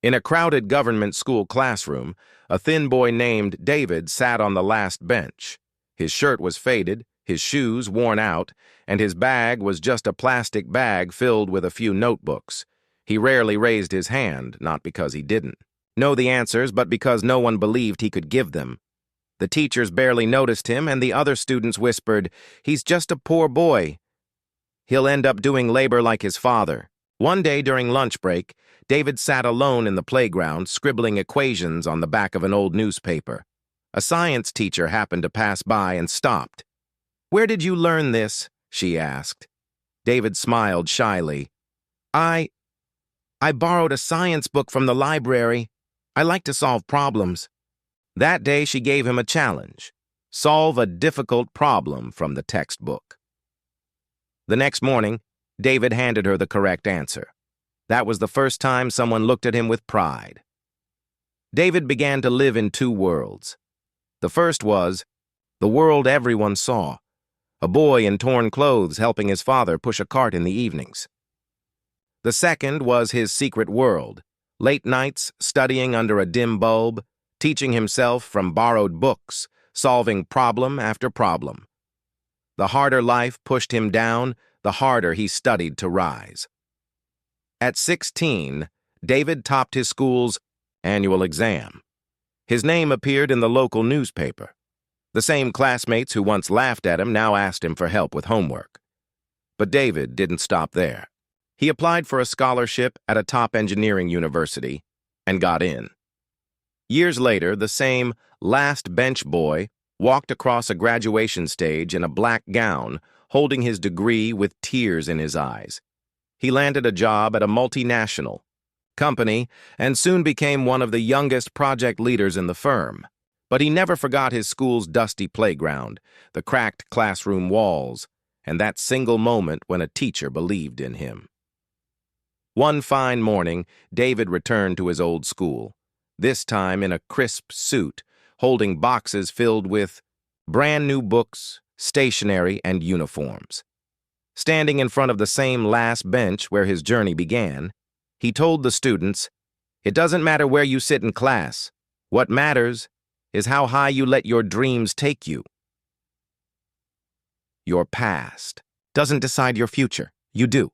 In a crowded government school classroom, a thin boy named David sat on the last bench. His shirt was faded, his shoes worn out, and his bag was just a plastic bag filled with a few notebooks. He rarely raised his hand, not because he didn't know the answers, but because no one believed he could give them. The teachers barely noticed him, and the other students whispered, "He's just a poor boy. He'll end up doing labor like his father." One day during lunch break, David sat alone in the playground, scribbling equations on the back of an old newspaper. A science teacher happened to pass by and stopped. "Where did you learn this?" she asked. David smiled shyly. I borrowed a science book from the library. I like to solve problems." That day she gave him a challenge. Solve a difficult problem from the textbook. The next morning, David handed her the correct answer. That was the first time someone looked at him with pride. David began to live in two worlds. The first was the world everyone saw, a boy in torn clothes helping his father push a cart in the evenings. The second was his secret world, late nights studying under a dim bulb, teaching himself from borrowed books, solving problem after problem. The harder life pushed him down, the harder he studied to rise. At 16, David topped his school's annual exam. His name appeared in the local newspaper. The same classmates who once laughed at him now asked him for help with homework. But David didn't stop there. He applied for a scholarship at a top engineering university and got in. Years later, the same last bench boy walked across a graduation stage in a black gown, holding his degree with tears in his eyes. He landed a job at a multinational company and soon became one of the youngest project leaders in the firm. But he never forgot his school's dusty playground, the cracked classroom walls, and that single moment when a teacher believed in him. One fine morning, David returned to his old school, this time in a crisp suit, holding boxes filled with brand new books, stationery, and uniforms. Standing in front of the same last bench where his journey began, he told the students, "It doesn't matter where you sit in class. What matters is how high you let your dreams take you. Your past doesn't decide your future. You do."